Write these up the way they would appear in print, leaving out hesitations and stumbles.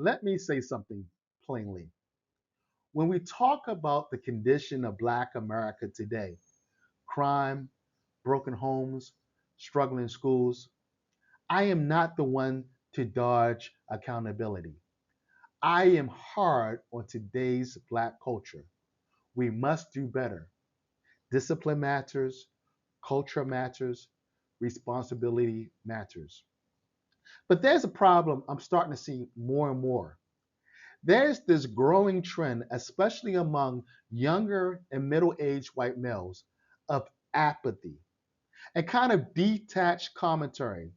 let me say something plainly. When we talk about the condition of Black America today, crime, broken homes, struggling schools, I am not the one to dodge accountability. I am hard on today's Black culture. We must do better. Discipline matters, culture matters, responsibility matters. But there's a problem I'm starting to see more and more. There's this growing trend, especially among younger and middle aged white males, of apathy and kind of detached commentary.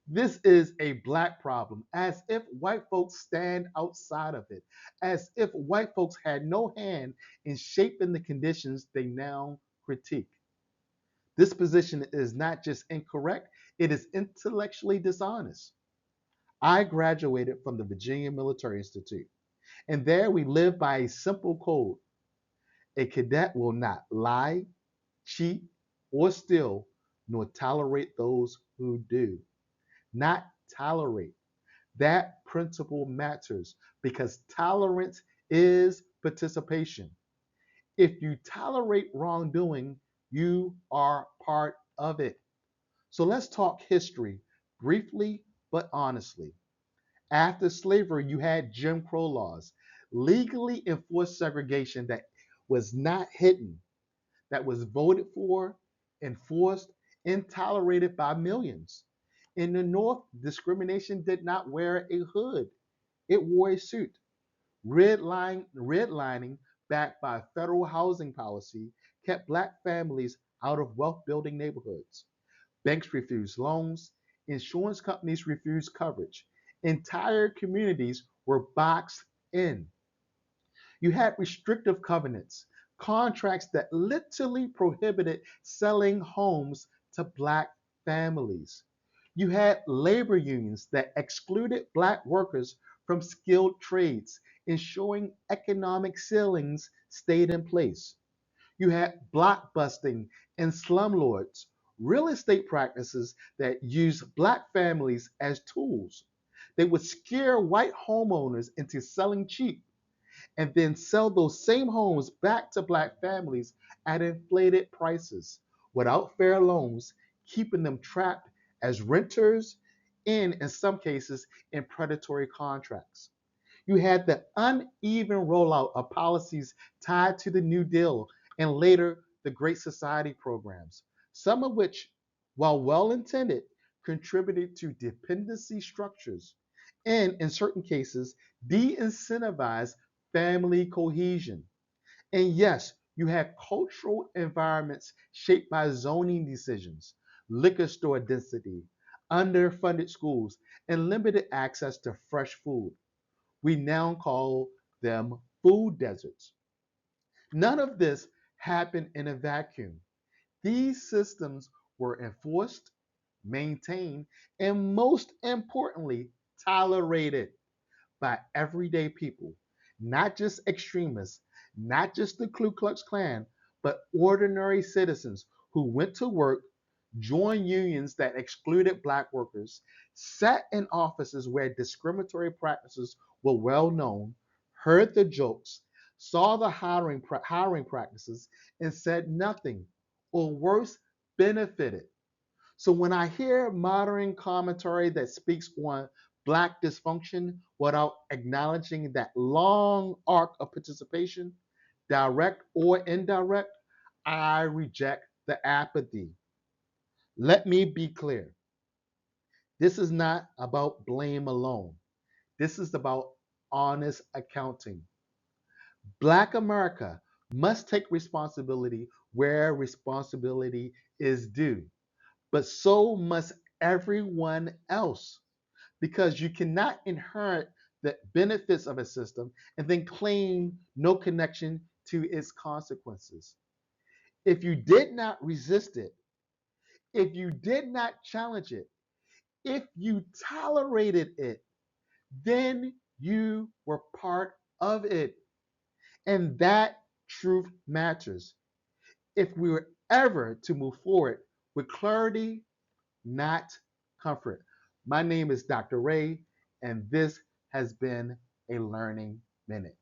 This is a Black problem, as if white folks stand outside of it, as if white folks had no hand in shaping the conditions they now critique. This position is not just incorrect, it is intellectually dishonest. I graduated from the Virginia Military Institute, and there we live by a simple code. A cadet will not lie, cheat, or steal, nor tolerate those who do. Not tolerate. That principle matters because tolerance is participation. If you tolerate wrongdoing, you are part of it. So let's talk history briefly but honestly. After slavery, you had Jim Crow laws, legally enforced segregation that was not hidden, that was voted for, enforced, and tolerated by millions. In the North, discrimination did not wear a hood, it wore a suit. Redlining, backed by federal housing policy, kept Black families out of wealth building neighborhoods. Banks refused loans, insurance companies refused coverage. Entire communities were boxed in. You had restrictive covenants, contracts that literally prohibited selling homes to Black families. You had labor unions that excluded Black workers from skilled trades, ensuring economic ceilings stayed in place. You had blockbusting and slumlords, real estate practices that used Black families as tools. They would scare white homeowners into selling cheap and then sell those same homes back to Black families at inflated prices without fair loans, keeping them trapped as renters and, in some cases, in predatory contracts. You had the uneven rollout of policies tied to the New Deal and later the Great Society programs, some of which, while well intended, contributed to dependency structures and, in certain cases, de incentivized family cohesion. And yes, you had cultural environments shaped by zoning decisions, liquor store density, underfunded schools, and limited access to fresh food. We now call them food deserts. None of this happened in a vacuum. These systems were enforced, maintained, and most importantly, tolerated by everyday people, not just extremists, not just the Ku Klux Klan, but ordinary citizens who went to work, joined unions that excluded Black workers, sat in offices where discriminatory practices were well known, heard the jokes, saw the hiring practices, and said nothing, or worse, benefited. So when I hear modern commentary that speaks on Black dysfunction without acknowledging that long arc of participation, direct or indirect, I reject the apathy. Let me be clear. This is not about blame alone. This is about honest accounting. Black America must take responsibility where responsibility is due, but so must everyone else, because you cannot inherit the benefits of a system and then claim no connection to its consequences. If you did not resist it, if you did not challenge it, if you tolerated it, then you were part of it. And that truth matters if we were ever to move forward with clarity, not comfort. My name is Dr. Ray, and this has been a learning minute.